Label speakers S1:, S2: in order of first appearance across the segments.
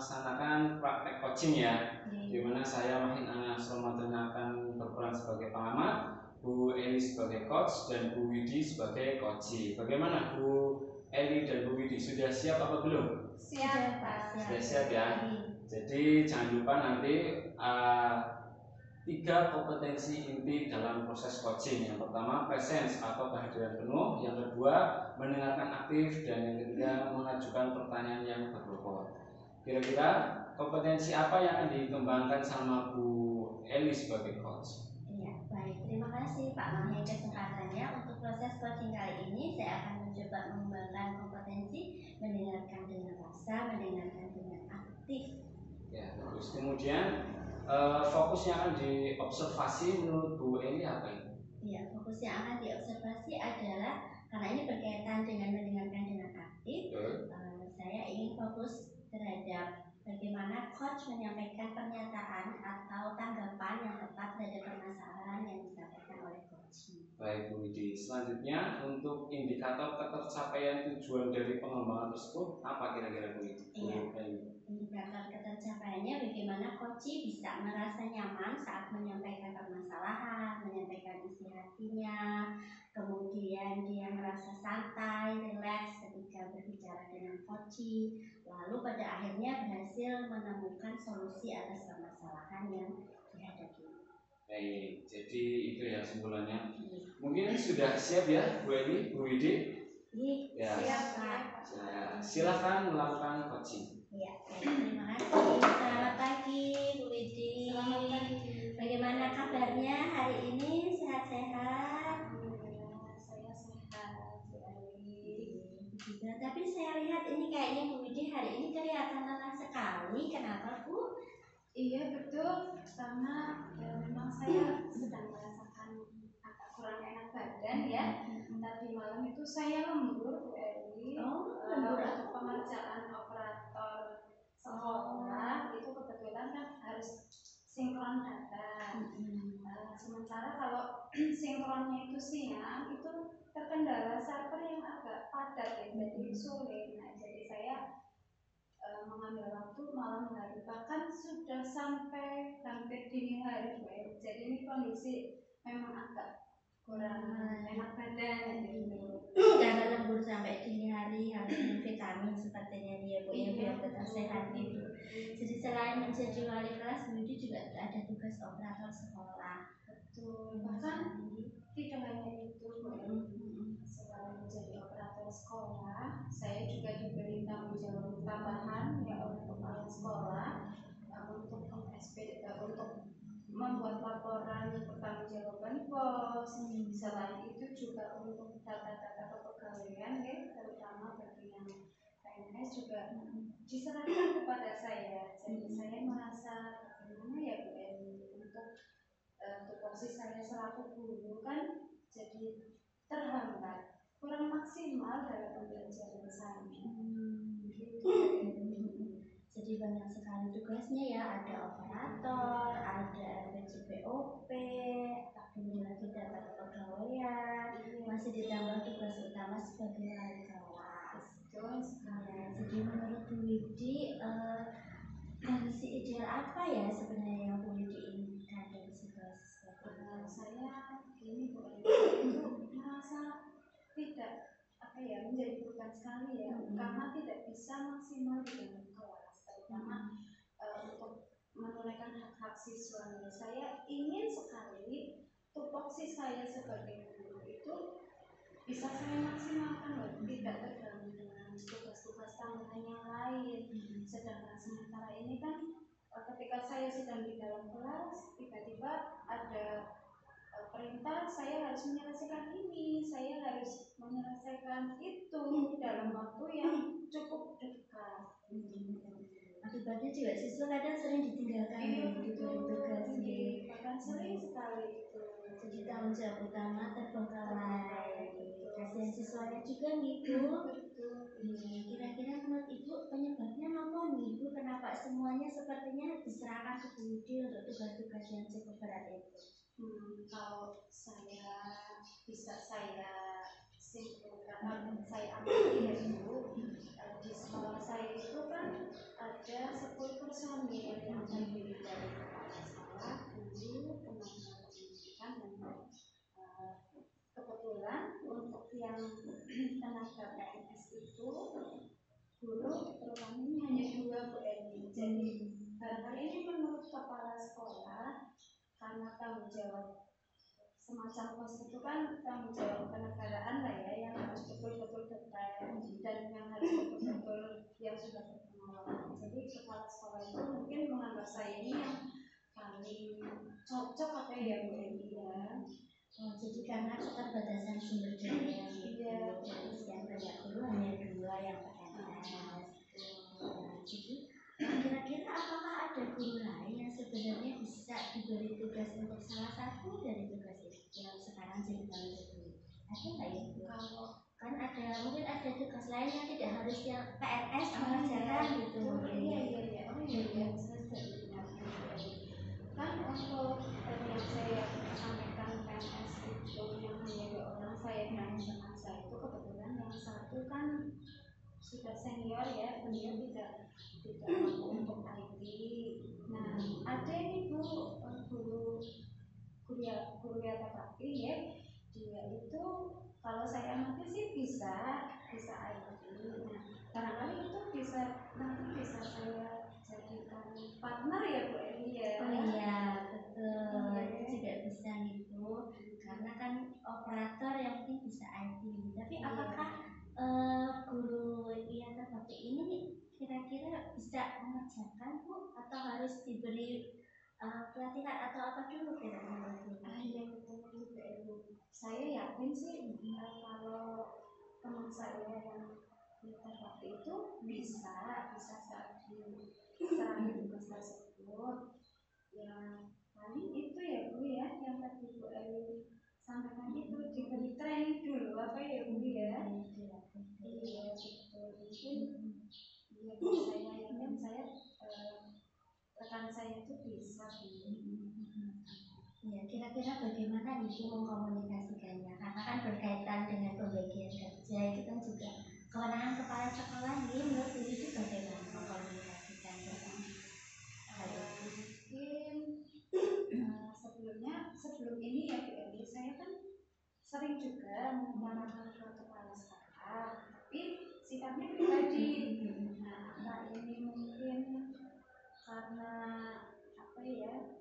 S1: melaksanakan praktek coaching ya, di mana saya Mahin Anas Ramadan akan berperan sebagai pengamat, Bu Eli sebagai coach, dan Bu Widi sebagai coachee. Bagaimana Bu Eli dan Bu Widi, sudah siap apa belum?
S2: Siap, Pak.
S1: Sudah siap ya. Jadi jangan lupa nanti 3 kompetensi inti dalam proses coaching. Yang pertama presence atau kehadiran penuh, yang kedua mendengarkan aktif, dan yang ketiga mengajukan pertanyaan yang berbobot. Kira-kira kompetensi apa yang akan dikembangkan sama Bu Eli sebagai coach?
S2: Iya, baik. Terima kasih Pak Mahin kesempatannya. Untuk proses coaching kali ini saya akan mencoba mengembangkan kompetensi mendengarkan dengan rasa, mendengarkan dengan aktif.
S1: Ya, terus kemudian fokus yang akan diobservasi menurut Bu Eli apa ini?
S2: Iya, fokus yang akan diobservasi adalah karena ini berkaitan dengan mendengarkan dengan aktif. Saya ingin fokus terhadap bagaimana coach menyampaikan pernyataan atau tanggapan yang tepat terhadap permasalahan yang disampaikan oleh coach.
S1: Baik Bu Widi, selanjutnya untuk indikator ketercapaian tujuan dari pengembangan tersebut apa kira-kira Bu Widi?
S2: Iya. Indikator ketercapaiannya bagaimana coach bisa merasa nyaman saat menyampaikan permasalahan, menyampaikan isi hatinya, kemudian dia merasa santai, rileks ketika berbicara dengan coach, lalu pada akhirnya berhasil menemukan solusi atas permasalahan yang dihadapi.
S1: Baik, jadi itu ya simpulannya. Mungkin sudah siap ya Bu Eli, Bu Widi?
S2: Ya, siap Pak.
S1: Silahkan melakukan coaching.
S2: Ya, terima kasih. Selamat pagi Bu Widi.
S3: Selamat pagi.
S2: Bagaimana kabarnya hari ini? Sehat-sehat?
S3: Saya sehat sekali.
S2: Tapi saya lihat ini kayaknya Bu Widi hari ini kelihatan lelah sekali. Kenapa Bu?
S3: Iya betul, karena memang saya sedang merasakan agak kurang enak badan ya. Tadi malam itu saya lembur Bu Eli.
S2: Lembur
S3: untuk pengerjaan operator sekolah itu kebetulan kan harus sinkron data. Sementara kalau sinkronnya itu siang itu terkendala server yang agak padat ya, jadi sulit. Nah, jadi saya mengambil waktu malam hari, bahkan sudah sampai hampir dini hari, jadi ini kondisi memang agak kurang enak badan gitu.
S2: Karena lembur sampai dini hari harus minum vitamin sepertinya dia Bu ya, biar tetap sehat gitu. Jadi selain menjadi wali kelas, Bu juga ada tugas operator sekolah.
S3: Betul. Bahkan tidak hanya itu, selain menjadi operator sekolah, saya juga diberi tanggung jawab tambahan ya oleh kepala sekolah untuk untuk membuat laporan pertanggungjawaban pos. Selain itu juga untuk data-data kepegawaian ya, terutama bagi yang PNS juga diserahkan kepada saya. Jadi saya merasa bagaimana ya Bu Eli, untuk tupoksi saya selaku guru kan jadi terhambat, kurang maksimal dalam pembelajaran saya.
S2: Jadi banyak sekali tugasnya ya, ada operator, ada PJPOP, kemudian lagi data kepegawaian, masih ditambah tugas utama sebagai wali kelas. Jadi menurut Bu Widi, kondisi ideal apa ya sebenarnya yang Bu Widi inginkan dari situasi seperti ini?
S3: Saya gini Bu Eli, itu merasa tidak menjadi beban sekali ya, karena tidak bisa maksimal di dalam kelas, terutama untuk menunaikan hak-hak siswa. Saya ingin sekali tupoksi saya sebagai guru itu bisa saya maksimalkan loh, tidak terganggu dengan tugas-tugas tambahan yang lain. Sedangkan sementara ini kan ketika saya sedang di dalam kelas, tiba-tiba ada perintah saya harus menyelesaikan ini, saya harus menyelesaikan itu dalam waktu yang cukup dekat.
S2: Akibatnya juga siswa kadang sering ditinggalkan gitu tugas,
S3: bahkan sering sekali itu.
S2: Jadi tanggung jawab utama terbengkalai. Kasihan siswanya juga gitu. Kira-kira menurut Ibu penyebabnya apa nih Ibu? Kenapa semuanya sepertinya diserahkan ke Bu Widi untuk tugas-tugas yang cukup berat itu?
S3: Kalau bisa saya simpulkan, saya ambil ya Bu, di sekolah saya itu kan ada 10 guru terutama ini hanya 2 Bu Eni. Jadi barangkali ini menurut kepala sekolah, karena tanggung jawab semacam pos itu kan tanggung jawab kenegaraan lah ya, yang harus betul-betul detail dan yang harus betul-betul yang sudah berpengalaman. Jadi kepala sekolah itu mungkin menganggap saya ini yang paling cocok apa ya Bu Eni ya.
S2: Oh, jadi karena keterbatasan sumber daya
S3: Iya.
S2: yang banyak guru hanya 2 yang PNS. Jadi kira-kira apakah ada guru lain yang sebenarnya bisa diberi tugas untuk salah satu dari tugas itu yang sekarang jadi tanggung jawab? Ada nggak ya?
S3: Kalau
S2: Kan ada mungkin ada tugas lain yang tidak harus yang PNS mengerjakan gitu.
S3: iya. Oh iya, saya ingat. Kan untuk yang saya sampaikan PNS itu yang hanya 2 orang, saya dan teman saya itu kebetulan yang satu kan sudah senior ya, beliau tidak mampu untuk IT. Nah, ada ini Bu, guru ya tetapi ya, dia itu kalau saya amati sih bisa IT. Nah, barangkali itu nanti bisa saya jadikan partner ya Bu Eni ya.
S2: Oh iya, betul. Itu juga bisa gitu. Karena kan operator yang penting bisa IT. Tapi apakah guru yang seperti ini kira-kira bisa mengerjakan Bu atau harus diberi pelatihan atau apa dulu kira-kira?
S3: Iya betul juga Ibu. Saya yakin sih kalau teman saya yang terapi itu bisa saat diserahi tugas tersebut. Ya paling itu ya Bu ya, yang tadi Bu Eli sampaikan itu diberi training dulu apa ya Bu ya. Iya betul. Mungkin ya saya yakin saya rekan saya itu bisa Bu.
S2: Ya, kira-kira bagaimana Ibu mengkomunikasikannya? Karena kan berkaitan dengan pembagian kerja itu kan juga kewenangan kepala sekolah. Ini menurut Ibu bagaimana mengkomunikasikannya?
S3: Mungkin sebelum ini ya Bu Eli, saya kan sering juga mengutarakan ke kepala sekolah, tapi sifatnya pribadi. Nah, ini mungkin karena apa ya?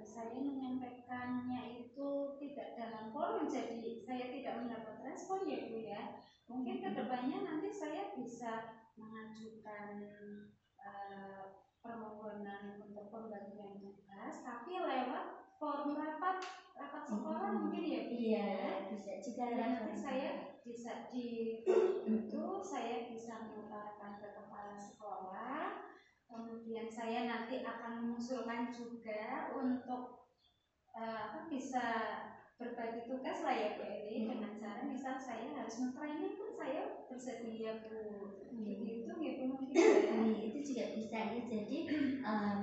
S3: Saya menyampaikannya itu tidak dalam forum, jadi saya tidak mendapat respon ya Bu ya. Mungkin kedepannya nanti saya bisa mengajukan permohonan untuk pembagian tugas, tapi lewat forum rapat sekolah mungkin ya Bu ya.
S2: Bisa juga
S3: nanti saya bisa di itu saya bisa mengutarakan ke kepala sekolah. Kemudian saya nanti akan mengusulkan juga untuk bisa berbagi tugas lah ya Bu Eli, dengan cara misal saya harus men-training pun saya bersedia Bu. Itu gitu mungkin ya.
S2: Itu juga bisa ya. Jadi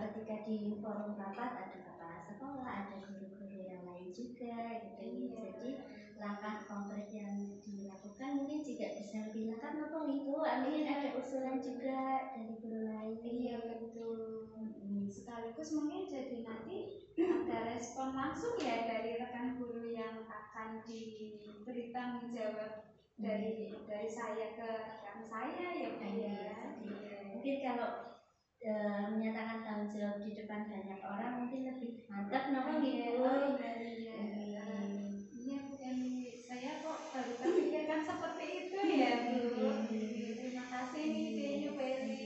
S2: ketika di forum rapat ada kepala sekolah, ada guru-guru yang lain juga gitu. Jadi langkah konkret yang dilakukan mungkin juga bisa lebih lengkap maupun itu mungkin ada usulan juga dari guru lain.
S3: Iya betul. Sekaligus mungkin jadi nanti ada respon langsung ya dari rekan guru yang akan diberi tanggung jawab dari saya ke rekan saya ya Bu ya.
S2: Mungkin kalau menyatakan tanggung jawab di depan banyak orang mungkin lebih mantap nopo gitu.
S3: Iya Bu Eni, saya kok baru terpikirkan seperti itu ya Bu. Terima kasih nih Bu Eni.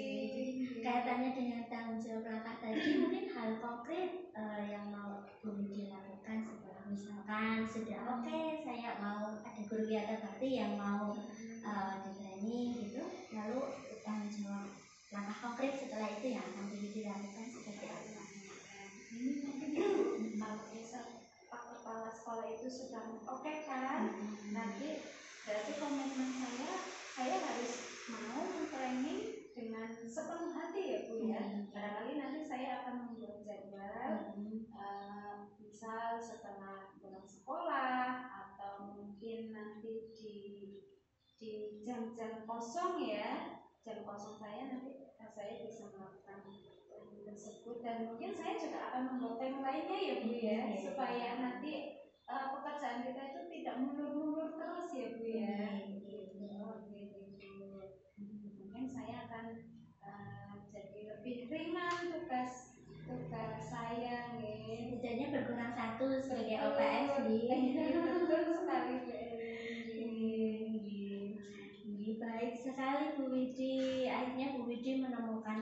S2: Kaitannya dengan tanggung jawab langkah tadi mungkin hal konkret yang mau guru dilakukan setelah misalkan sudah oke, saya mau ada guru yang bakti yang mau di training gitu, lalu tanggung jawab langkah konkret setelah itu yang akan dilakukan seperti apa?
S3: Ini mungkin kalau misal Pak Kepala Sekolah itu sudah oke kan, nanti berarti komitmen saya harus mau training dengan sepenuh hati ya Bu ya. Barangkali nanti saya akan membuat jadwal, misal setelah pulang sekolah atau mungkin nanti di jam-jam kosong ya, jam kosong saya nanti saya bisa melakukan training tersebut, dan mungkin saya juga akan membuat tema lainnya ya Bu ya, supaya nanti pekerjaan kita itu tidak mundur-mundur terus ya Bu ya. Mungkin saya akan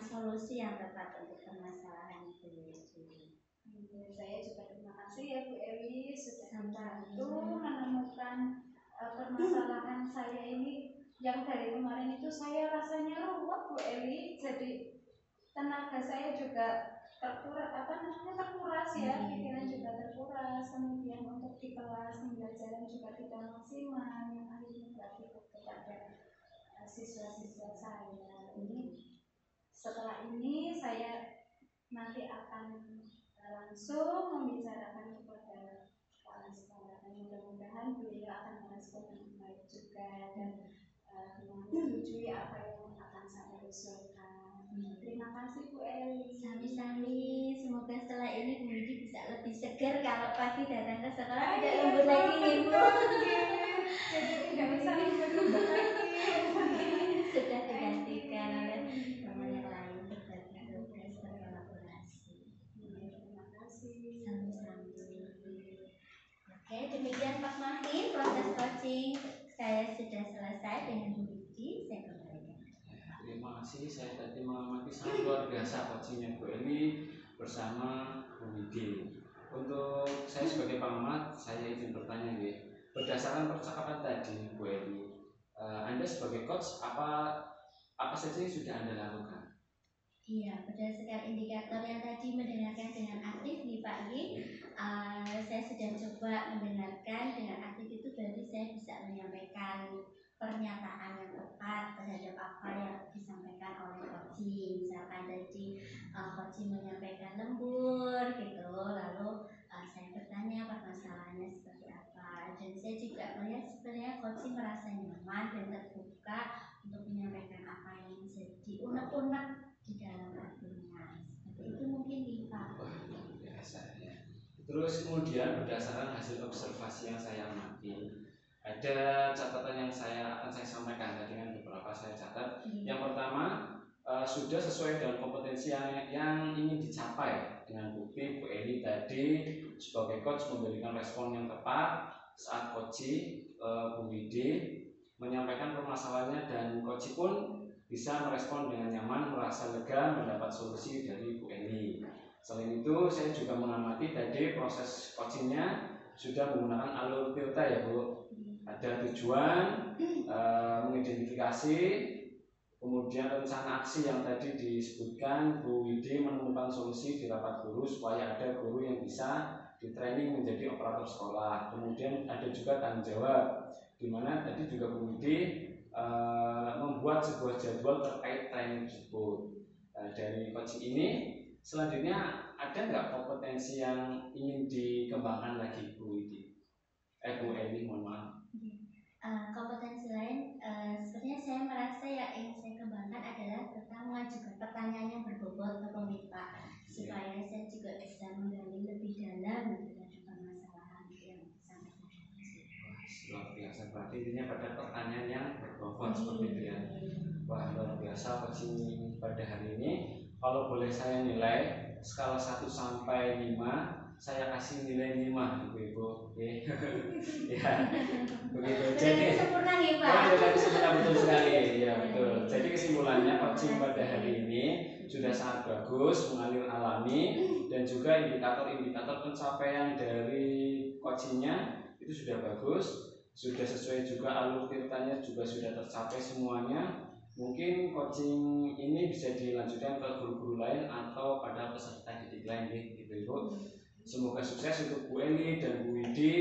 S2: solusi yang tepat untuk permasalahan itu.
S3: Saya juga terima kasih ya Bu Ewi sudah membantu menemukan permasalahan saya ini yang dari kemarin itu saya rasanya ruwet Bu Ewi, jadi tenaga saya juga terkuras ya, pikiran juga terkuras, kemudian untuk di kelas pembelajaran juga tidak maksimal, yang akhirnya berakibat kepada siswa-siswa saya. Setelah ini saya nanti akan langsung membicarakan kepada kepala sekolah, dan mudah-mudahan beliau akan merespon dengan baik juga dan menyetujui apa yang akan saya usulkan. Terima kasih Bu Eli.
S2: Sami-sami, semoga setelah ini Bu Widi bisa lebih segar kalau pagi datang ke sekolah, tidak lembur lagi nih Bu.
S3: Jadi tidak bisa lembur lagi.
S2: Sudah digantikan oleh teman yang lain berbagi tugas berkolaborasi.
S3: Terima kasih.
S2: Sami-sami. Oke, demikian Pak Martin proses coaching saya sudah selesai dengan Bu Widi. Saya kembalikan.
S1: Terima kasih, saya tadi mengamati sangat luar biasa coachingnya Bu Eli bersama Bu Widi. Untuk saya sebagai pengamat, saya izin bertanya nih, berdasarkan percakapan tadi Bu Eli, Anda sebagai coach apa saja yang sudah Anda lakukan?
S2: Iya, berdasarkan indikator yang tadi mendengarkan dengan aktif nih Pak Gi, saya sudah coba mendengarkan dengan aktif, itu berarti saya bisa menyampaikan pernyataan yang tepat terhadap apa yang disampaikan oleh coaching. Misalkan tadi coaching menyampaikan lembur gitu, lalu saya bertanya permasalahannya seperti apa, dan saya juga melihat sebenarnya coaching merasa nyaman dan terbuka untuk menyampaikan apa yang menjadi unek-unek di dalam hatinya. Seperti itu mungkin nih Pak.
S1: Wah, luar biasa ya. Terus kemudian berdasarkan hasil observasi yang saya amati, ada catatan yang akan saya sampaikan tadi dengan beberapa saya catat. Yang pertama, sudah sesuai dengan kompetensi yang ingin dicapai, dengan bukti Bu Eli tadi sebagai coach memberikan respon yang tepat saat coaching Bu Widi menyampaikan permasalahannya, dan coach pun bisa merespon dengan nyaman, merasa lega, mendapat solusi dari Bu Eli. Selain itu, saya juga mengamati tadi proses coachingnya sudah menggunakan alur Tirta ya Bu. Ada tujuan, mengidentifikasi, kemudian rencana aksi yang tadi disebutkan. Bu Widi menemukan solusi di rapat guru supaya ada guru yang bisa di training menjadi operator sekolah. Kemudian ada juga tanggung jawab, di mana tadi juga Bu Widi membuat sebuah jadwal terkait training tersebut. Dari coaching ini selanjutnya ada nggak kompetensi yang ingin dikembangkan lagi Bu Widi? Bu Eli, mohon maaf.
S2: Kompetensi lain sebenarnya saya merasa yang ingin saya kembangkan adalah tentang mengajukan pertanyaan yang berbobot ke pemirsa, supaya saya juga bisa menggali lebih dalam terhadap permasalahan yang disampaikan.
S1: Luar biasa, berarti intinya pada pertanyaan yang berbobot seperti itu ya. Wah, luar biasa coaching pada hari ini. Kalau boleh saya nilai skala 1 sampai 5, saya kasih nilai 5 Ibu-ibu. Oke. Ya. Begitu. Jadi
S2: sempurna nih Pak.
S1: Jadi sempurna, betul sekali. Ya, betul. Jadi kesimpulannya coaching pada hari ini sudah sangat bagus, mengalir alami, dan juga indikator-indikator pencapaian dari coachingnya itu sudah bagus, sudah sesuai juga alur tirtanya juga sudah tercapai semuanya. Mungkin coaching ini bisa dilanjutkan ke guru-guru lain atau pada peserta didik lain gitu Ibu. Semoga sukses untuk Bu Eli dan Bu Widi.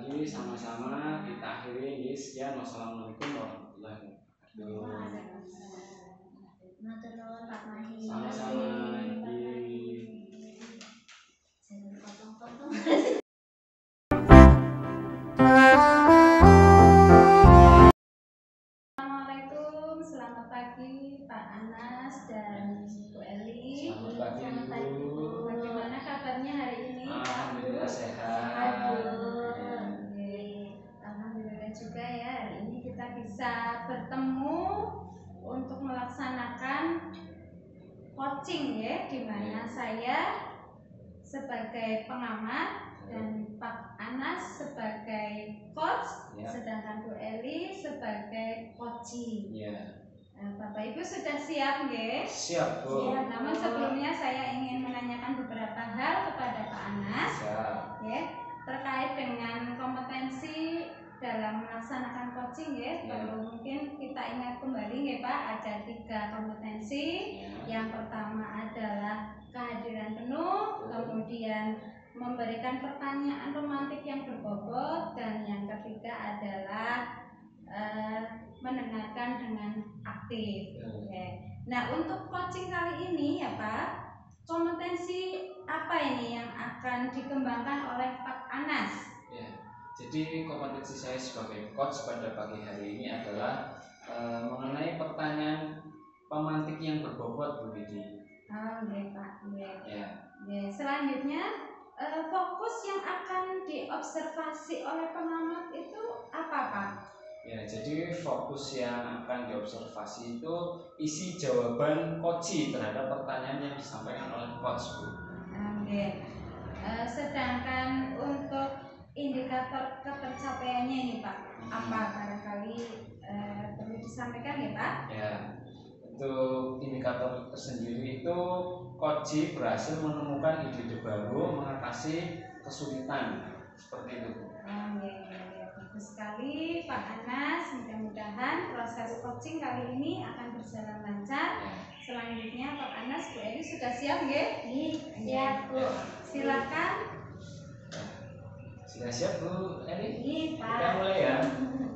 S1: Ini sama-sama kita akhiri. Sekian, wassalamualaikum warahmatullahi wabarakatuh.
S2: Matur nuwun Pak Mahi.
S1: Sama-sama.
S2: Jangan potong-potong.
S3: Assalamualaikum, selamat pagi Pak Anas dan Bu Eli.
S1: Selamat pagi Bu.
S3: Bagaimana kabarnya hari ini?
S1: Alhamdulillah sehat.
S3: Alhamdulillah juga ya, hari ini kita bisa bertemu untuk melaksanakan coaching ya, di mana saya sebagai pengamat dan Pak Anas sebagai coach, sedangkan Bu Eli sebagai coaching. Bapak Ibu sudah siap nggih?
S1: Siap, Bu.
S2: Siap.
S3: Namun sebelumnya saya ingin menanyakan beberapa hal kepada Pak Anas
S1: Siap.
S3: ya, terkait dengan kompetensi dalam melaksanakan coaching ya.
S1: Ya.
S3: Perlu mungkin kita ingat kembali ya Pak, ada 3 kompetensi. Yang pertama adalah kehadiran penuh, kemudian memberikan pertanyaan romantik yang berbobot, dan yang ketiga adalah mendengarkan dengan aktif. Oke. Nah, untuk coaching kali ini ya Pak, kompetensi apa ini yang akan dikembangkan oleh Pak Anas?
S1: Ya. Jadi kompetensi saya sebagai coach pada pagi hari ini adalah mengenai pertanyaan pemantik yang berbobot, Bu Widi.
S3: Oh, iya Pak. Iya.
S1: Ya.
S3: Ya, selanjutnya fokus yang akan diobservasi oleh pengamat itu apa Pak?
S1: Ya, jadi fokus yang akan diobservasi itu isi jawaban coach terhadap pertanyaan yang disampaikan oleh coach, Bu.
S3: Oke. Sedangkan untuk indikator ketercapaiannya ini Pak, apa barangkali perlu disampaikan ya Pak?
S1: Ya, untuk indikator tersendiri itu coach berhasil menemukan ide-ide baru mengatasi kesulitan seperti itu, Bu.
S3: Ya, bagus sekali Pak Anas. Mudah-mudahan proses coaching kali ini akan berjalan lancar.
S1: Ya.
S3: Selanjutnya Pak Anas, Bu Eli sudah siap nggih?
S2: Siap, Bu.
S3: Silakan.
S1: Sudah siap, Bu Eli?
S2: Iya, Pak.
S1: Kita mulai ya.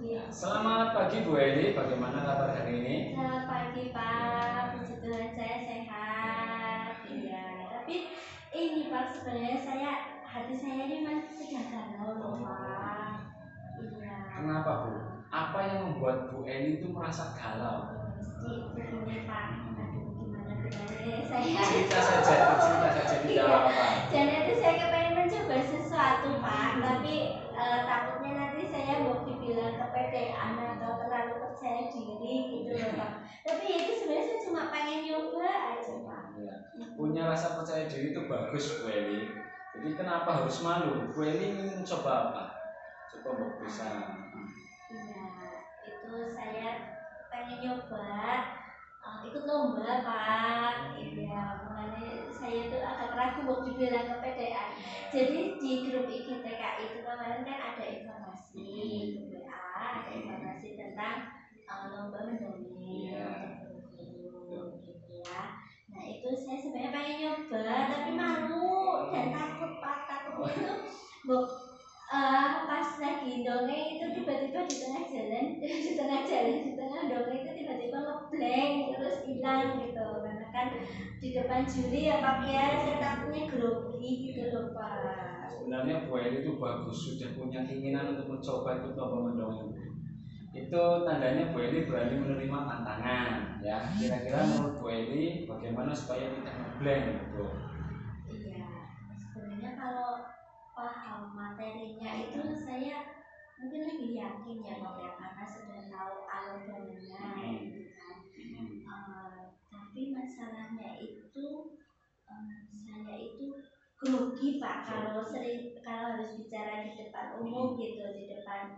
S2: Iya.
S1: Selamat pagi Bu Eli, bagaimana kabar hari ini?
S2: Selamat pagi, Pak. Puji Tuhan saya sehat. Iya, tapi ini Pak, sebenarnya hati saya ini masih sedang galau loh, Pak. Iya.
S1: Kenapa Bu? Apa yang membuat Bu Eli itu merasa galau?
S2: Jadi begini Pak, aduh gimana bilangnya saya.
S1: Cerita saja tidak apa-apa.
S2: Jadi itu saya kepengen mencoba sesuatu Pak, tapi takutnya nanti saya mau dibilang kepedean atau terlalu percaya diri gitu loh Pak. Tapi itu sebenarnya saya cuma pengen nyoba aja Pak.
S1: Ya. Punya rasa percaya diri itu bagus Bu Eli. Jadi kenapa harus malu? Bu Eli ingin mencoba apa? Coba Bu bisa.
S2: Iya, itu saya pengen nyoba ikut lomba Pak. Iya, makanya saya tuh agak ragu mau dibilang kepedean. Jadi di grup IGTKI itu kemarin kan ada informasi di WA, ada informasi tentang lomba mendongeng guru gitu ya. Nah itu saya sebenarnya pengen nyoba tapi malu dan takut Pak. Takutnya itu pas lagi dongeng itu tiba-tiba di tengah dongeng itu tiba-tiba ngeblank terus hilang gitu, karena kan di depan juri ya Pak ya, saya takutnya grogi gitu loh Pak.
S1: Sebenarnya Bu Eli itu bagus, sudah punya keinginan untuk mencoba ikut lomba mendongeng. Itu tandanya Bu Eli berani menerima tantangan ya. Kira-kira menurut Bu Eli bagaimana supaya tidak ngeblank gitu?
S2: Iya, sebenarnya kalau paham materinya itu saya mungkin lebih yakin ya Pak ya, karena sudah tahu alur dalurnya gitu kan. Tapi masalahnya itu saya itu grogi Pak kalau harus bicara di depan umum gitu, di depan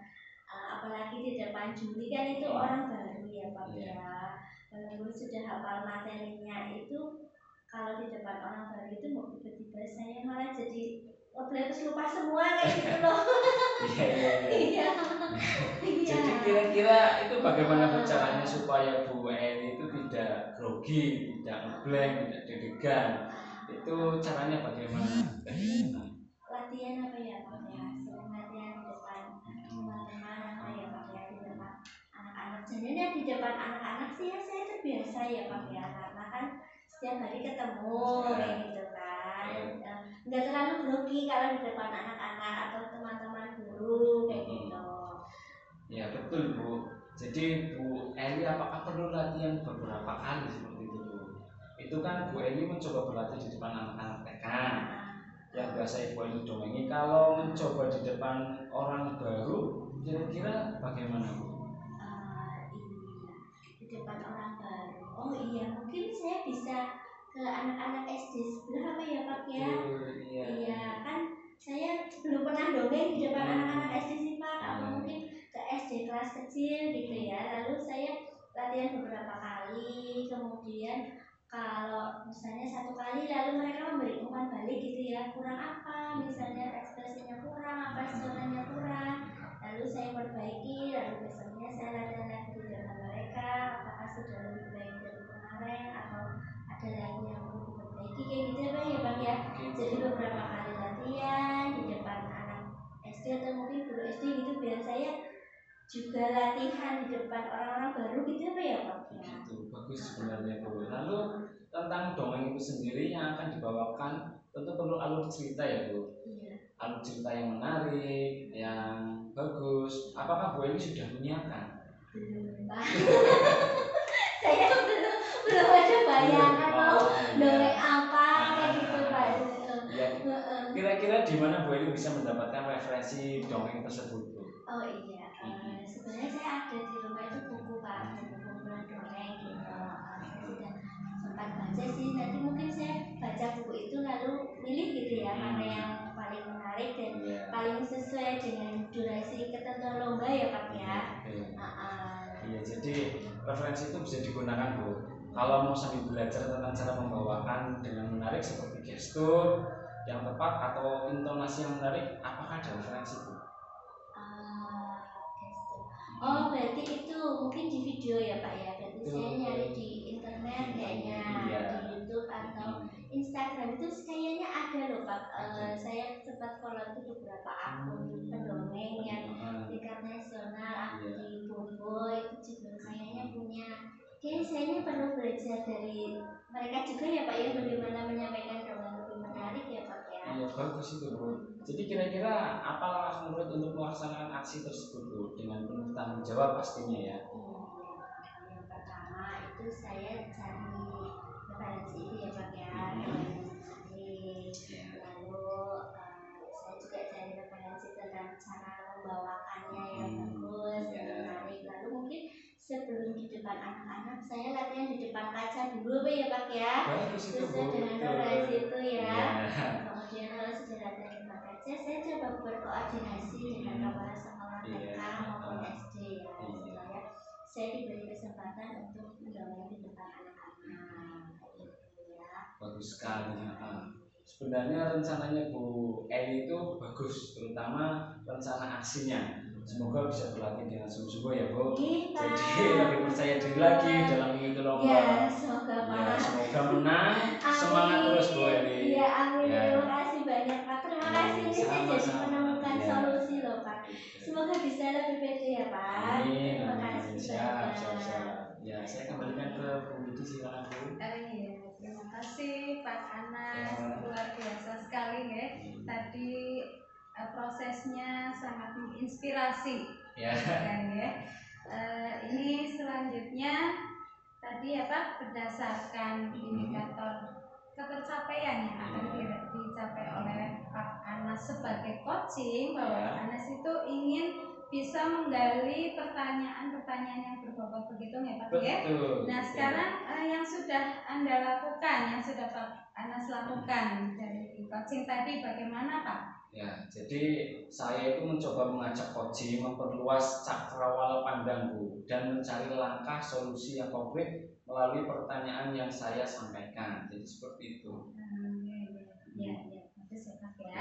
S2: apalagi di depan juri kan itu orang baru ya Pak ya. Kalau sudah hafal materinya itu, kalau di depan orang baru itu mau tiba-tiba saya malah jadi terus lupa semua kayak gitu loh. Iya.
S1: Jadi kira-kira itu bagaimana caranya supaya Bu Eli itu tidak grogi, tidak ngeblank, tidak deg-degan? Itu caranya bagaimana?
S2: Latihan apa ya Pak ya? Sering latihan di depan teman-teman apa ya Pak ya, di depan anak-anak. Sebenarnya di depan anak-anak sih ya saya terbiasa ya Pak ya, karena kan setiap hari ketemu kayak gitu kan. Nggak terlalu grogi kalau di depan anak-anak atau teman-teman guru kayak gitu.
S1: Ya betul Bu. Jadi Bu Eli apakah perlu latihan beberapa kali seperti itu Bu? Itu kan Bu Eli mencoba berlatih di depan anak-anak TK yang biasa Ibu Eli dongengi. Kalau mencoba di depan orang baru, kira-kira bagaimana Bu?
S2: Iya, di depan orang baru. Oh iya, mungkin saya bisa ke anak-anak SD sebelah apa ya Pak ya? Iya kan saya belum pernah dongeng di depan anak-anak SD sih Pak, atau mungkin ke SD kelas kecil gitu ya. Lalu saya latihan beberapa kali, kemudian kalau misalnya satu kali lalu mereka memberi umpan balik gitu ya, kurang apa, misalnya ekspresinya kurang, apa suaranya kurang, lalu saya perbaiki, lalu besoknya saya latihan lagi di depan mereka, apakah sudah lebih baik dari kemarin atau ada lagi yang perlu diperbaiki, kayak gitu ya Bang ya Bang ya. Jadi beberapa kali latihan di depan anak SD atau mungkin guru SD gitu, biar saya juga latihan di depan orang-orang baru gitu apa ya Pak?
S1: Itu bagus sebenarnya Bu. Lalu tentang dongeng itu sendiri yang akan dibawakan tentu perlu alur cerita ya Bu.
S2: Iya.
S1: Alur cerita yang menarik, yang bagus. Apakah Bu ini sudah menyiapkan?
S2: Belum Pak. Saya belum ada bayangan mau dongeng apa kayak gitu Pak.
S1: Ya, kira-kira di mana Bu ini bisa mendapatkan referensi dongeng tersebut Bu?
S2: Oh iya, sebenarnya saya ada di rumah itu buku Pak, buku kumpulan dongeng gitu. Saya sudah sempat baca sih. Nanti mungkin saya baca buku itu lalu milih gitu ya mana yang paling menarik dan paling sesuai dengan durasi ketentuan lomba ya Pak ya.
S1: Iya, jadi referensi itu bisa digunakan Bu. Kalau mau sambil belajar tentang cara membawakan dengan menarik seperti gestur yang tepat atau intonasi yang menarik, apakah ada referensi Bu?
S2: Oh berarti itu mungkin di video ya Pak ya. Berarti saya nyari di internet kayaknya, di YouTube atau Instagram itu kayaknya ada loh Pak. Saya sempat follow itu beberapa akun pendongeng yang tingkat nasional, di Bobo itu juga kayaknya punya. Kayaknya saya perlu belajar dari mereka juga ya Pak ya, bagaimana menyampaikan dongeng lebih menarik ya Pak ya.
S1: Iya bagus itu Bu. Jadi kira-kira apa langkah menurut untuk melaksanakan aksi tersebut Bu dengan penuh tanggung jawab pastinya ya?
S2: Yang pertama itu saya cari referensi itu ya Pak ya, lalu saya juga cari referensi tentang cara membawakannya yang bagus dan menarik. Lalu mungkin sebelum di depan anak-anak saya latihan di depan kaca dulu ya Pak ya, sesuai dengan referensi itu ya. Kemudian kalau sudah latihan di depan kaca, saya coba berkoordinasi dengan kepala sekolah TK maupun SD ya, supaya saya diberi kesempatan untuk mendongeng di depan anak-anak gitu ya.
S1: Bagus sekali. Sebenarnya rencananya Bu Eli itu bagus, terutama rencana aksinya. Semoga bisa berlatih dengan sungguh-sungguh ya Bu. Jadi lebih percaya diri lagi dalam mengikuti lomba.
S2: Ya, semoga Pak.
S1: Ya, semoga menang. Semangat terus Bu Eli.
S2: Iya, amin. Terima kasih banyak Pak. Terima kasih ini saya jadi menemukan solusi loh Pak. Semoga bisa lebih pede ya Pak. Terima kasih.
S1: Siap. Ya, saya kembalikan ke Bu Widi, silakan Bu.
S3: Terima kasih Pak Anas, luar biasa sekali ya. Tadi prosesnya sangat menginspirasi. Kan, ya. Ini selanjutnya tadi berdasarkan indikator ketercapaian yang akan dicapai oleh Pak Anas sebagai coaching, bahwa Pak Anas itu ingin bisa menggali pertanyaan-pertanyaan yang berbobot begitu ya Pak ya. Nah sekarang yang sudah Anda lakukan, yang sudah Pak Anas lakukan dari coaching tadi bagaimana Pak?
S1: Ya, jadi saya itu mencoba mengajak coaching memperluas cakrawala pandang Bu dan mencari langkah solusi yang konkret melalui pertanyaan yang saya sampaikan. Jadi seperti itu.
S3: Ya, bagus ya Pak ya.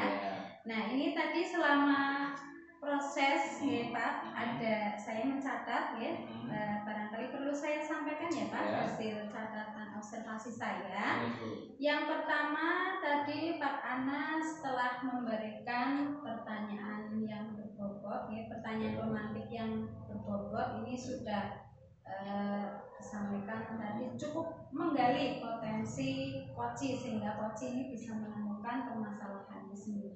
S3: Nah ini tadi selama proses ya Pak, ada saya mencatat ya, barangkali perlu saya sampaikan ya Pak hasil catatan observasi saya. Yang pertama tadi Pak Anas telah memberikan pertanyaan yang berbobot ya, pertanyaan romantik yang berbobot ini sudah disampaikan tadi, cukup menggali potensi koci sehingga koci ini bisa menemukan permasalahannya sendiri.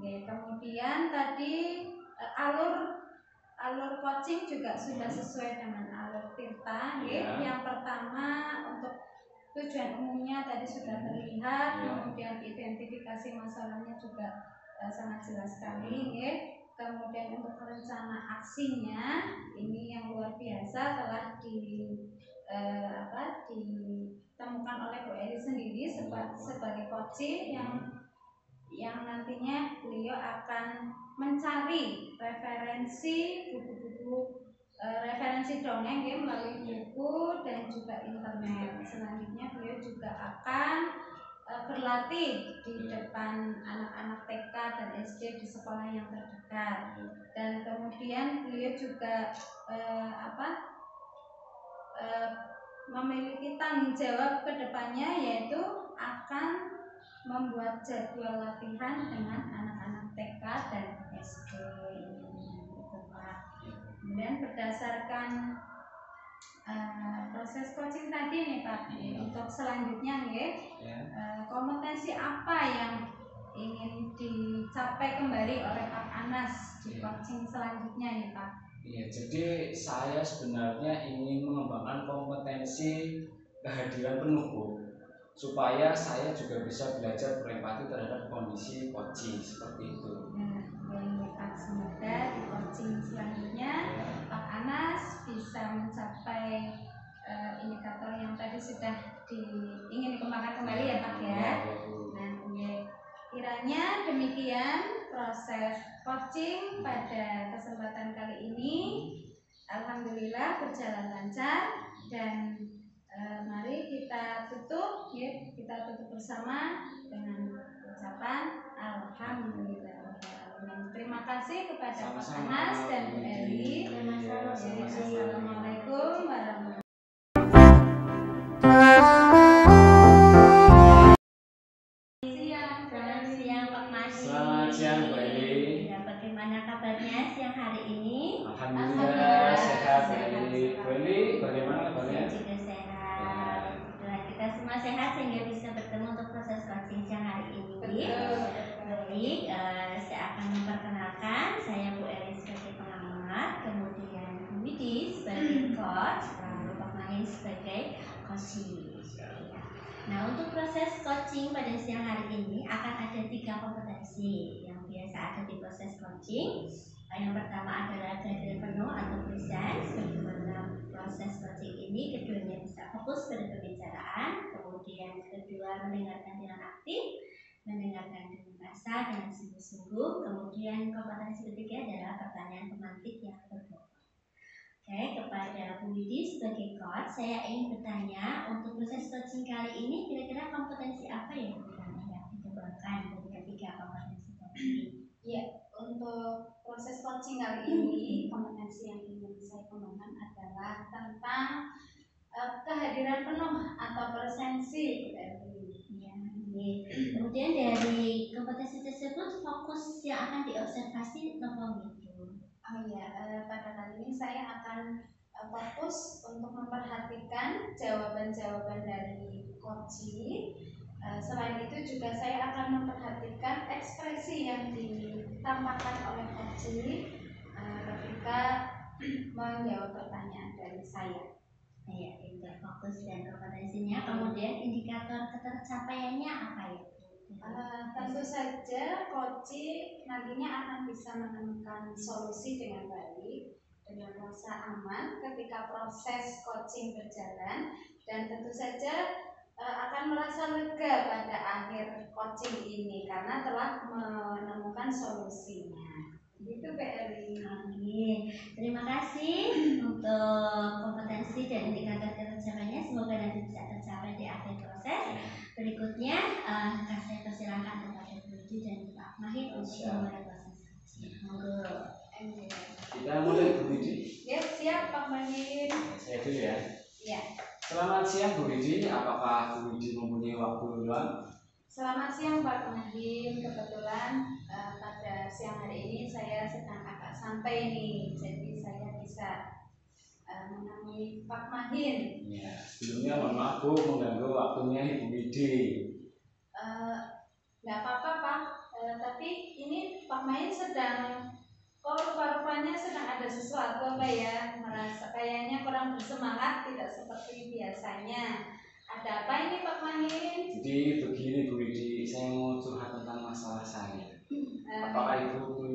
S3: Ya, kemudian tadi alur coaching juga sudah sesuai dengan alur Tirta. Yang pertama untuk tujuan umumnya tadi sudah terlihat, kemudian identifikasi masalahnya juga sangat jelas sekali. Kemudian untuk rencana aksinya ini yang luar biasa telah ditemukan oleh Bu Eli sendiri sebagai coaching yang nantinya beliau akan mencari referensi buku-buku referensi dongeng ya, melalui buku dan juga internet. Selanjutnya beliau juga akan berlatih di depan anak-anak TK dan SD di sekolah yang terdekat. Dan kemudian beliau juga memiliki tanggung jawab ke depannya, yaitu akan membuat jadwal latihan dengan anak-anak TK dan SD. Kemudian berdasarkan proses coaching tadi nih Pak, untuk selanjutnya nih, kompetensi apa yang ingin dicapai kembali oleh Pak Anas di coaching selanjutnya nih Pak?
S1: Iya, jadi saya sebenarnya ingin mengembangkan kompetensi kehadiran penuh, Bu, supaya saya juga bisa belajar berempati terhadap kondisi coaching seperti itu.
S3: Baik Pak, semoga di coaching selanjutnya Pak Anas bisa mencapai indikator yang tadi sudah ingin dikembangkan kembali ya Pak ya. Nah, kiranya demikian proses coaching pada kesempatan kali ini. Alhamdulillah berjalan lancar, dan mari kita tutup ya, kita tutup bersama dengan ucapan alhamdulillah. Terima kasih kepada Pak Anas dan Bu Eli. Assalamualaikum warahmatullahi wabarakatuh.
S1: Selamat siang, Bu Eli.
S2: Ya, bagaimana kabarnya siang hari ini?
S1: Alhamdulillah sehat, Bu Eli. Bu Eli, bagaimana kabarnya?
S2: Saya juga sehat. Dan kita semua sehat sehingga bisa bertemu untuk proses coaching siang hari ini. Baik, saya akan memperkenalkan, saya Bu Eli sebagai pengamat, kemudian Bu Widi sebagai coach, lalu Pak Mahin sebagai coaching. Nah, untuk proses coaching pada siang hari ini akan ada 3 kompetensi yang biasa ada di proses coaching. Yang pertama adalah kehadiran penuh atau presence, bagaimana proses coaching ini keduanya bisa fokus pada pembicaraan, kemudian kedua mendengarkan dengan aktif, mendengarkan dengan rasa dan sungguh-sungguh, kemudian kompetensi ketiga adalah pertanyaan pemantik yang berbobot. Oke, kepada Bu Widi sebagai coach, saya ingin bertanya, untuk proses coaching kali ini kira-kira kompetensi apa yang dikembangkan dari ketiga kompetensi tadi?
S3: Ya, untuk proses coaching kali ini kompetensi yang ingin saya kembangkan adalah tentang kehadiran penuh atau presensi.
S2: Ya, kemudian dari kompetensi tersebut fokus yang akan diobservasi apa itu?
S3: Oh iya, pada kali ini saya akan fokus untuk memperhatikan jawaban-jawaban dari coaching. Selain itu juga saya akan memperhatikan ekspresi yang ditampakkan oleh coaching ketika menjawab pertanyaan dari saya.
S2: Ya, itu fokus dan kompetensinya. Kemudian indikator ketercapaiannya apa ya?
S3: Tentu saja coaching nantinya akan bisa menemukan solusi dengan baik, dengan rasa aman ketika proses coaching berjalan, dan tentu saja akan merasa lega pada akhir coaching ini karena telah menemukan solusinya. Gitu Eli.
S2: Oke, terima kasih untuk kompetensi dan indikator tercapainya. Semoga nanti bisa tercapai di akhir proses. Berikutnya saya persilakan kepada Bu Widi dan Pak Mahir untuk memulai proses. Monggo.
S1: Kita mulai, Bu Widi.
S3: Ya, siap Pak Mahir.
S1: Saya dulu ya.
S3: Ya.
S1: Selamat siang, Bu Widi. Apakah Bu Widi mempunyai waktu luang?
S3: Selamat siang Pak Mahir. Kebetulan pada siang hari ini saya sedang agak santai nih, jadi saya bisa menemui Pak Mahir.
S1: Ya, sebelumnya mohon maaf Bu mengganggu waktunya Ibu Widi.
S3: Nggak apa-apa Pak, tapi ini Pak Mahir sedang, kok rupa-rupanya sedang ada sesuatu Pak ya, merasa kayaknya kurang bersemangat, tidak seperti biasanya. Ada apa ini Pak Mahir?
S1: Jadi begini Bu Widi, saya mau curhat tentang masalah saya. Apakah Ibu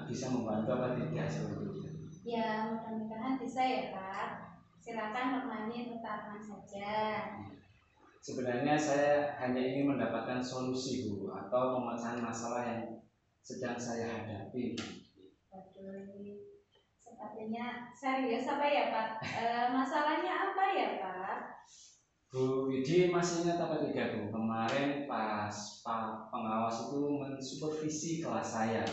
S1: bisa membantu atau tidak seperti itu?
S3: Ya, mudah-mudahan bisa ya Pak. Silakan Pak Mahir, utarakan saja.
S1: Sebenarnya saya hanya ingin mendapatkan solusi Bu, atau pemecahan masalah yang sedang saya hadapi.
S3: Waduh, sepertinya serius apa ya Pak? Masalahnya apa ya Pak?
S1: Bu Widi masih ingat apa tidak Bu? Kemarin pas Pak pengawas itu mensupervisi kelas saya.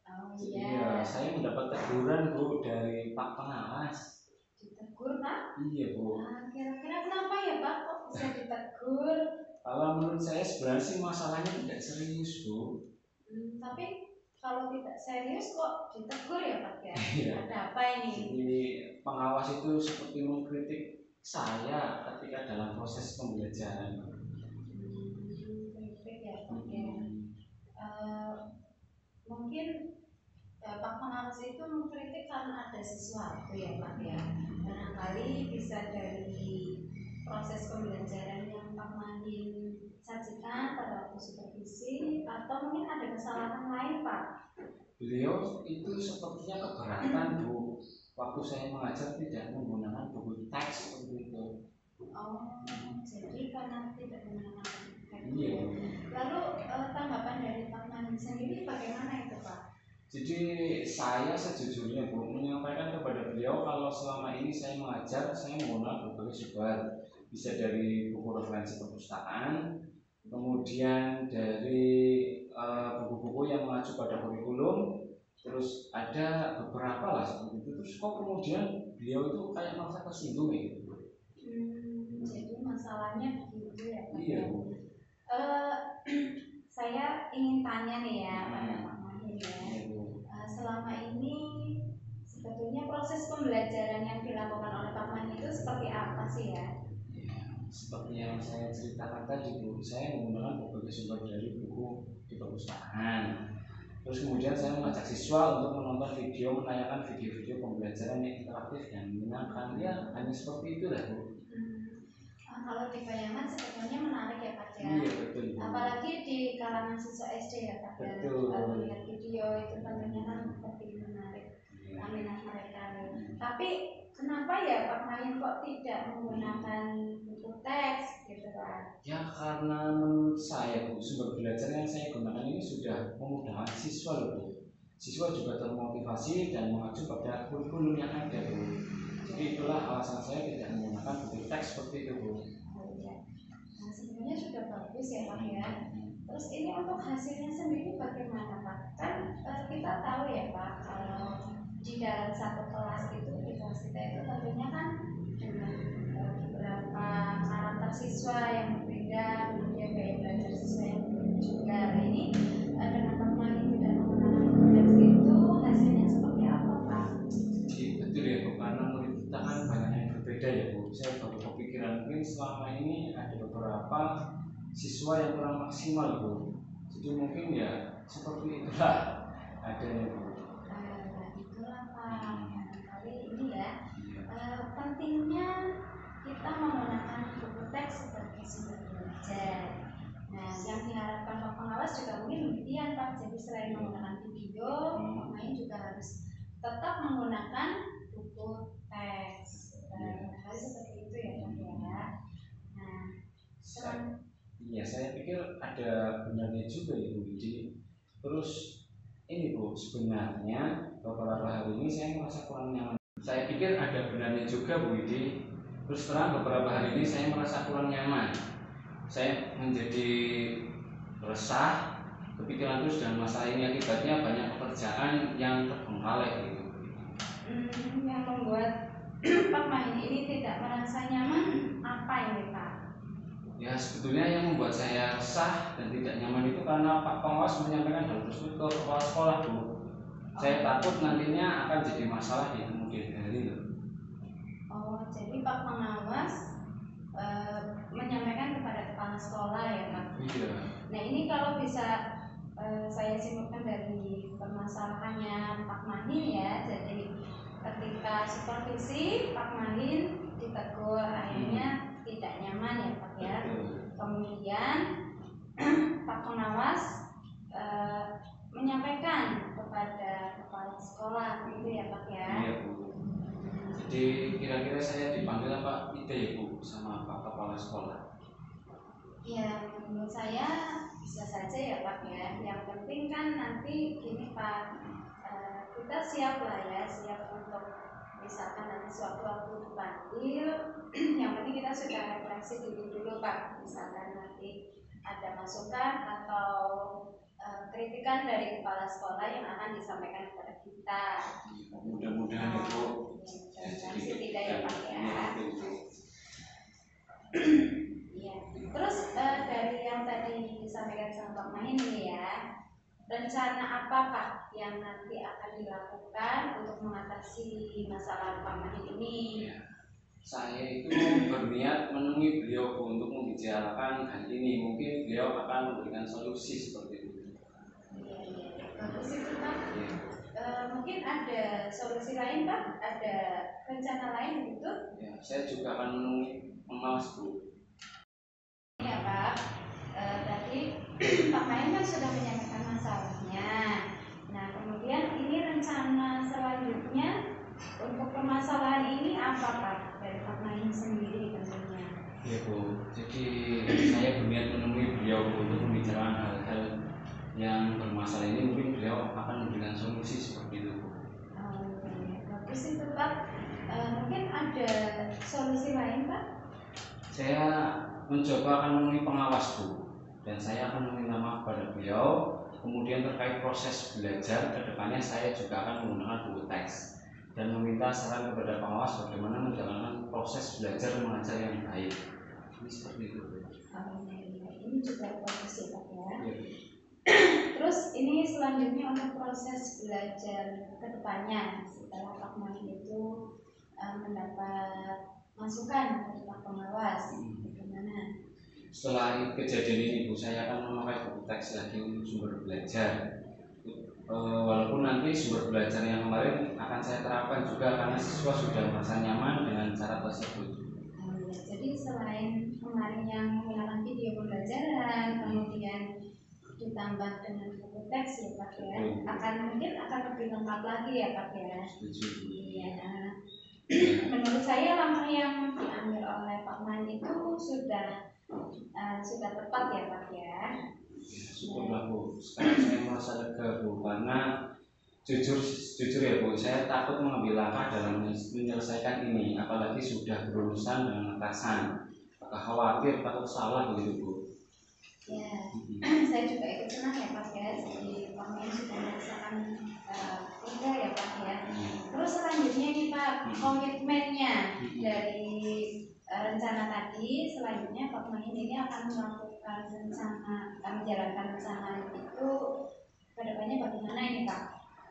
S3: Oh
S1: Iya,
S3: iya.
S1: saya mendapat teguran Bu dari Pak pengawas.
S3: Ditegur Pak?
S1: Iya Bu.
S3: Kira-kira kenapa ya Pak kok bisa ditegur?
S1: Kalau menurut saya sebenarnya sih masalahnya tidak serius Bu.
S3: Tapi kalau tidak serius kok ditegur ya Pak ya?
S1: Iya.
S3: Ada apa ini?
S1: Jadi pengawas itu seperti mengkritik saya ketika dalam proses pembelajaran.
S3: Kritik ya Pak ya. Mungkin Pak pengawas itu mengkritik karena ada sesuatu ya Pak ya. Barangkali bisa dari proses pembelajaran yang Pak Mandin sajikan pada waktu supervisi, atau mungkin ada kesalahan lain Pak.
S1: Beliau itu sepertinya keberatan Bu, waktu saya mengajar tidak menggunakan buku teks seperti itu.
S3: Oh, jadi karena tidak menggunakan teks.
S1: Iya.
S3: Lalu tanggapan dari Pak Mandin sendiri bagaimana itu Pak?
S1: Jadi saya sejujurnya Bu menyampaikan kepada beliau kalau selama ini saya mengajar saya menggunakan berbagai sumber, bisa dari buku referensi perpustakaan, kemudian dari buku-buku yang mengacu pada kurikulum, terus ada beberapa lah seperti itu. Terus kok kemudian beliau itu kayak merasa tersinggung gitu.
S3: Jadi masalahnya begitu ya Pak.
S1: Iya Bu.
S3: Saya ingin tanya nih ya pada Pak Mandin ya.
S1: Iya Bu.
S3: Selama ini sebetulnya proses pembelajaran yang dilakukan oleh Pak Mandin itu seperti apa sih ya?
S1: Seperti yang saya ceritakan tadi Bu, saya menggunakan berbagai sumber dari buku di perpustakaan. Terus kemudian saya mengajak siswa untuk menonton video, menanyakan video-video pembelajaran yang interaktif dan menyenangkan. Ya hanya seperti itu lah Bu.
S3: Kalau dibayangkan sebetulnya menarik ya Pak ya.
S1: Iya betul Bu.
S3: Apalagi di kalangan siswa SD ya Pak ya.
S1: Betul.
S3: Melihat video itu tentunya kan lebih menarik minat mereka. Tapi kenapa ya Pak Mandin kok tidak menggunakan buku teks gitu Pak?
S1: Ya karena menurut saya Bu, sumber belajar yang saya gunakan ini sudah memudahkan siswa loh Bu. Siswa juga termotivasi dan mengacu pada kurikulum yang ada Bu. Jadi itulah alasan saya tidak menggunakan buku teks seperti itu Bu.
S3: Oh, ya. Nah, sebenarnya sudah bagus ya Pak ya. Terus ini untuk hasilnya sendiri bagaimana Pak? Kan kita tahu ya Pak, kalau di dalam satu kelas itu, di kelas kita itu tentunya kan dengan beberapa karakter siswa yang berbeda, kemudian gaya belajar siswa yang berbeda juga. Nah, ini dengan Pak Mandin tidak menggunakan teks itu hasilnya seperti apa Pak?
S1: Jadi betul ya Bu, karena murid kita kan banyak yang berbeda ya Bu. Saya baru kepikiran mungkin selama ini ada beberapa siswa yang kurang maksimal Bu. Jadi mungkin ya seperti itulah adanya Bu.
S3: Nah, itulah Pak. Kali ini ya pentingnya kita menggunakan buku teks sebagai sumber belajar. Nah, yang diharapkan Pak pengawas juga mungkin demikian Pak. Jadi selain menggunakan video, pemain juga harus tetap menggunakan buku teks. Hal seperti itu ya Pak ya. Nah,
S1: Iya, saya pikir ada benarnya juga ya Bu. Jadi terus ini Bu, sebenarnya beberapa hari ini saya merasa kurang nyaman. Saya pikir ada benarnya juga Bu Widi. Terus terang beberapa hari ini saya merasa kurang nyaman. Saya menjadi resah, kepikiran terus dan masalah ini akibatnya banyak pekerjaan yang terbengkalai gitu.
S3: Yang membuat Pak Mandin ini tidak merasa nyaman apa ini Pak?
S1: Ya sebetulnya yang membuat saya resah dan tidak nyaman itu karena Pak Pengawas menyampaikan hal tersebut ke kepala sekolah Bu. Saya takut nantinya akan jadi masalah di kemudian hari loh.
S3: Oh, jadi Pak Pengawas menyampaikan kepada kepala sekolah ya Pak?
S1: Iya.
S3: Nah ini kalau bisa saya simpulkan dari permasalahannya Pak Mandin ya. Jadi ketika supervisi Pak Mandin ditegur akhirnya tidak nyaman ya Pak ya. Kemudian Pak Pengawas menyampaikan kepada kepala sekolah gitu ya Pak ya.
S1: Iya Bu. Jadi kira-kira saya dipanggil apa tidak ya Bu sama Pak Kepala Sekolah?
S3: Ya menurut saya bisa saja ya Pak ya. Yang penting kan nanti gini Pak, kita siap lah ya, siap untuk misalkan nanti suatu waktu dipanggil. Yang penting kita sudah refleksi dulu Pak, misalkan nanti ada masukan atau kritikan dari kepala sekolah yang akan disampaikan kepada kita.
S1: Mudah-mudahan itu
S3: Masih tidak ya Pak ya. Iya. Terus dari yang tadi disampaikan sama Pak Mahin ini ya, rencana apa Pak yang nanti akan dilakukan untuk mengatasi masalah Pak Mahin ini?
S1: Saya itu berniat menemui beliau untuk membicarakan hal ini. Mungkin beliau akan memberikan solusi seperti itu.
S3: Iya. Bagus itu Pak. Mungkin ada solusi lain Pak? Ada rencana lain begitu?
S1: Ya, saya juga akan menemui pengawas Bu.
S3: Ya Pak, tadi Pak Main kan sudah menyampaikan masalahnya. Nah kemudian ini rencana selanjutnya untuk permasalahan ini apa Pak dari Pak Main sendiri tentunya?
S1: Ya Bu, jadi saya berniat menemui beliau untuk membicarakan hal-hal yang bermasalah ini. Mungkin beliau akan memberikan solusi seperti itu Bu.
S3: Bagus itu Pak. Mungkin ada solusi lain Pak?
S1: Saya mencoba akan menemui pengawas Bu, dan saya akan meminta maaf pada beliau. Kemudian terkait proses belajar kedepannya saya juga akan menggunakan buku teks dan meminta saran kepada pengawas bagaimana menjalankan proses belajar mengajar yang baik. Ini seperti itu Bu.
S3: Ini juga bagus ya Pak ya.
S1: Ya.
S3: Terus ini selanjutnya untuk proses belajar kedepannya setelah Pak Main itu mendapat masukan dari Pak Pengawas, bagaimana?
S1: Setelah kejadian ini Bu, saya akan memakai buku teks lagi untuk sumber belajar. Walaupun nanti sumber belajar yang kemarin akan saya terapkan juga karena siswa sudah merasa nyaman dengan cara tersebut.
S3: Jadi selain kemarin yang menggunakan video pembelajaran, kemudian ditambah dengan buku teks ya Pak ya, mungkin akan lebih lengkap lagi ya Pak ya. Iya. Menurut saya langkah yang diambil oleh Pak Man itu sudah tepat ya Pak ya.
S1: Syukurlah Bu, sekarang saya merasa lega Bu, karena jujur ya Bu, saya takut mengambil langkah dalam menyelesaikan ini, apalagi sudah berurusan dengan atasan. Khawatir, takut salah begitu Bu.
S3: Ya, saya juga ikut senang ya Pak ya, jadi Pak Man sudah merasakan lega ya Pak ya. Terus selanjutnya nih Pak, komitmennya dari rencana tadi, selanjutnya Pak Man ini akan melakukan menjalankan rencana itu kedepannya bagaimana ini Pak?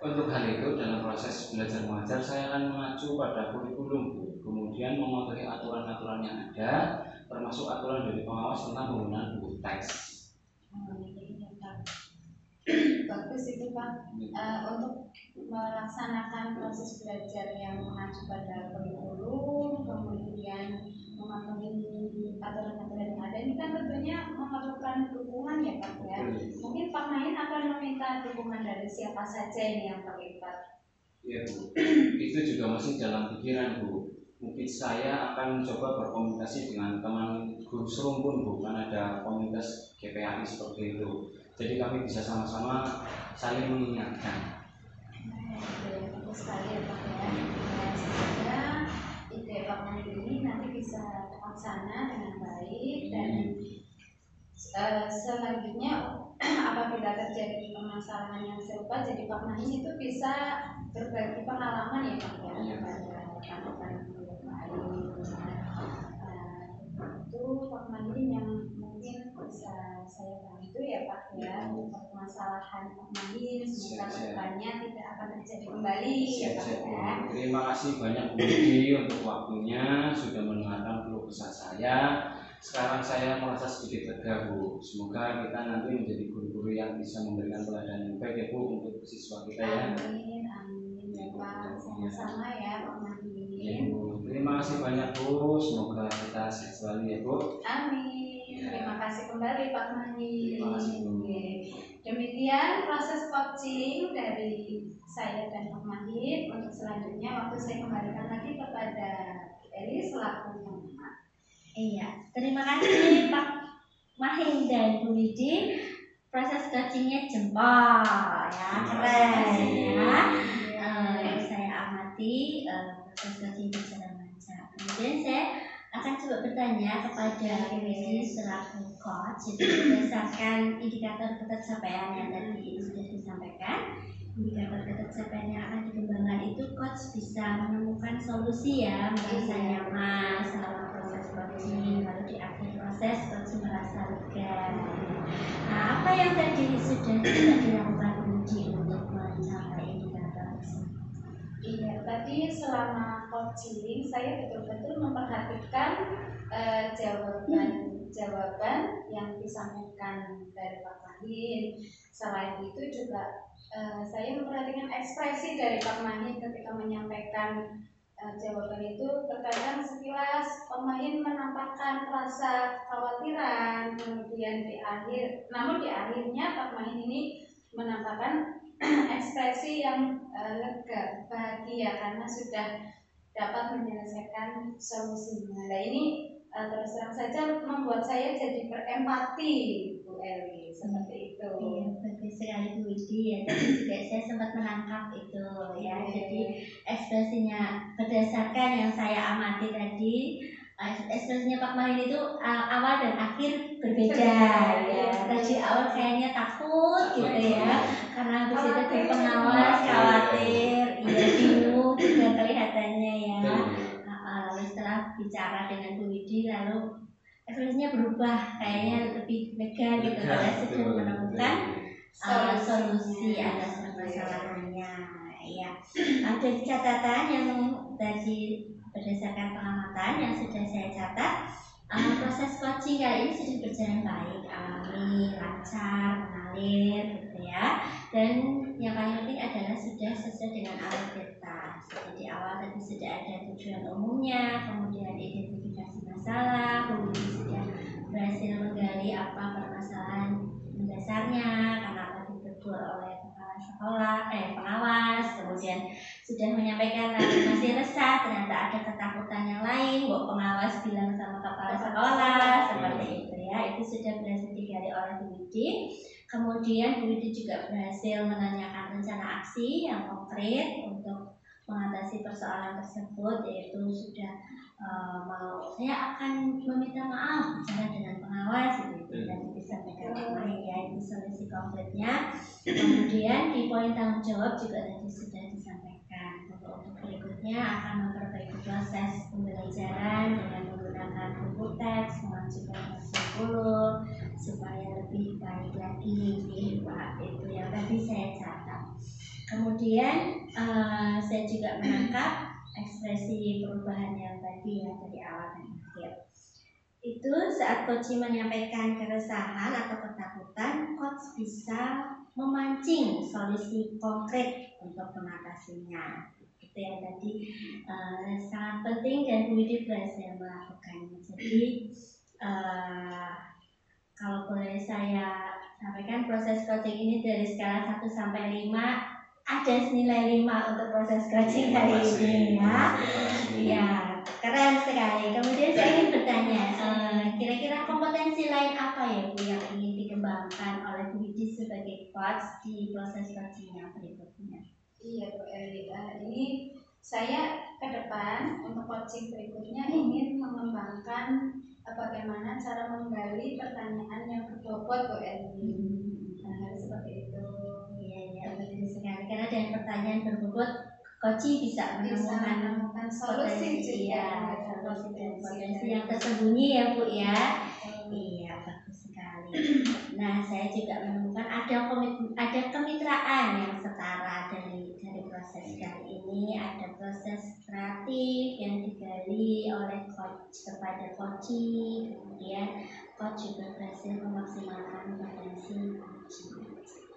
S1: Untuk hal itu dalam proses belajar mengajar saya akan mengacu pada kurikulum Bu, kemudian mematuhi aturan-aturan yang ada, termasuk aturan dari pengawas tentang penggunaan buku teks.
S3: Bagus itu Pak. Untuk melaksanakan proses belajar yang mengacu pada kurikulum, kemudian mematuhi aturan-aturan yang ada, ini kan tentunya memerlukan dukungan ya Pak ya. Mungkin Pak Main akan meminta dukungan dari siapa saja ini yang terlibat.
S1: Iya Bu, itu juga masih dalam pikiran Bu. Mungkin saya akan mencoba berkomunikasi dengan teman guru serumpun Bu, kan ada komunitas GPAI seperti itu. Jadi kami bisa sama-sama saling mengingatkan.
S3: Bagus sekali ya Pak ya. Semoga ide Pak Main ini nanti bisa terlaksana dengan baik dan selanjutnya apabila terjadi permasalahan yang serupa, jadi Pak Main itu bisa berbagi pengalaman ya Pak ya kepada rekan-rekan yang lain. Itu Pak Main yang mungkin bisa saya bantu ya Pak ya untuk permasalahan Pak Main, semoga kedepannya tidak akan terjadi kembali ya Pak ya.
S1: Terima kasih banyak Bu Didi untuk waktunya, sudah mendengarkan keluh kesah saya. Sekarang saya merasa sedikit lega Bu. Semoga kita nanti menjadi guru-guru yang bisa memberikan teladan yang baik ya Bu untuk siswa kita ya.
S3: Amin, amin ya Pak. Sama-sama ya Pak Mahin.
S1: Ya, Bu. Terima kasih banyak Bu. Semoga kita sehat selalu ya Bu.
S3: Amin. Terima kasih kembali Pak Mahin.
S1: Terima kasih Bu.
S3: Demikian proses coaching dari saya dan Pak Mahin. Untuk selanjutnya waktu saya kembalikan lagi kepada Eri selaku pengamat.
S2: Iya, terima kasih Pak Mahin dan Bu Widi. Proses coachingnya jempol ya, keren ya. yang saya amati proses coaching berjalan lancar. Kemudian saya akan coba bertanya kepada Widi selaku coach, jadi berdasarkan indikator ketercapaian yang tadi sudah disampaikan, indikator ketercapaian yang akan dikembangkan itu coach bisa menemukan solusi ya, merasa nyaman selama proses coaching, lalu di akhir proses coach merasa lega. Nah, apa yang tadi sudah dilakukan Widi untuk mencapai indikator tersebut?
S3: Iya, tadi selama coaching saya betul-betul memperhatikan jawaban yang disampaikan dari Pak Mahin. Selain itu juga saya memperhatikan ekspresi dari Pak Mahin ketika menyampaikan jawaban itu. Terkadang sekilas Pak Mahin menampakkan rasa kekhawatiran, kemudian namun di akhirnya Pak Mahin ini menampakkan ekspresi yang lega, bahagia karena sudah dapat menyelesaikan solusinya. Nah ini terus terang saja membuat saya jadi berempati, Bu Eli, seperti itu.
S2: Iya, bagus sekali Bu Widi ya. Tadi juga saya sempat menangkap itu ya. Jadi ekspresinya berdasarkan yang saya amati tadi, ekspresinya Pak Mahin itu awal dan akhir berbeda ya. Tadi awal kayaknya takut gitu ya, karena habis itu berpengawas, khawatir, iya bingung juga kelihatannya ya. Lalu setelah bicara dengan Bu Widi, lalu ekspresinya berubah, kayaknya lebih lega gitu karena sudah menemukan solusi atas permasalahannya. Ya, ada catatan yang tadi berdasarkan pengamatan yang sudah saya catat. Proses coaching kali ini sudah berjalan baik, alami, lancar, mengalir, gitu ya. Dan yang paling penting adalah sudah sesuai dengan alur cerita. Seperti di awal tadi sudah ada tujuan umumnya, kemudian identifikasi masalah, kemudian sudah berhasil menggali apa permasalahan mendasarnya, kenapa ditegur oleh kepala sekolah, pengawas, kemudian sudah menyampaikan masih resah, ternyata ada ketakutan yang lain, pengawas bilang sama kepala sekolah, seperti itu ya. Itu sudah berhasil digali oleh Bu Widi. Kemudian Bu Widi juga berhasil menanyakan rencana aksi yang konkret untuk mengatasi persoalan tersebut, yaitu sudah saya akan meminta maaf bicara dengan pengawas itu dan disampaikan Pak Mahin ya, itu solusi konkretnya. Kemudian di poin tanggung jawab juga tadi sudah disampaikan bahwa untuk berikutnya akan memperbaiki proses pembelajaran dengan menggunakan buku teks, mengajukan kurikulum supaya lebih baik lagi Pak. Itu yang tadi saya catat. Kemudian saya juga menangkap ekspresi perubahan yang tadi ya dari awal dan akhir. Itu saat coach menyampaikan keresahan atau ketakutan, coach bisa memancing solusi konkret untuk mengatasinya. Itu yang tadi sangat penting dan Bu Widi berhasil melakukannya. Jadi kalau boleh saya sampaikan, proses coaching ini dari skala 1 sampai 5 ada nilai 5 untuk proses coaching hari ini ya. Iya, keren sekali. Kemudian saya ingin bertanya, kira-kira kompetensi lain apa ya Bu yang ingin dikembangkan oleh Bu Widi sebagai coach di proses coaching yang berikutnya?
S3: Iya Bu Eli, ini saya ke depan untuk coaching berikutnya ingin mengembangkan bagaimana cara menggali pertanyaan yang berbobot Bu Eli. Seperti itu.
S2: Iya, betul sekali. Karena dengan pertanyaan berbobot, coaching bisa menemukan
S3: solusi
S2: juga, potensi yang tersembunyi ya Bu ya. Iya, bagus sekali. Nah, saya juga menemukan ada kemitraan yang setara dari proses kali ini. Ada proses kreatif yang digali oleh coach kepada coaching, kemudian coach juga berhasil memaksimalkan potensi coaching.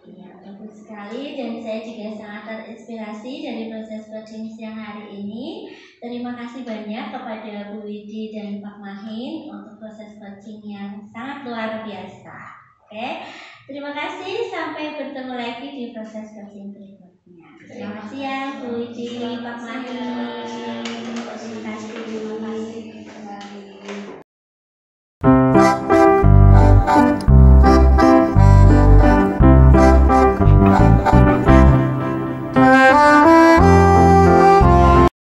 S2: Iya, bagus sekali dan saya juga sangat terinspirasi dari proses coaching siang hari ini. Terima kasih banyak kepada Bu Widi dan Pak Mahin untuk proses coaching yang sangat luar biasa. Oke, terima kasih, sampai bertemu lagi di proses coaching berikutnya. Selamat siang Bu Widi, Pak Mahin.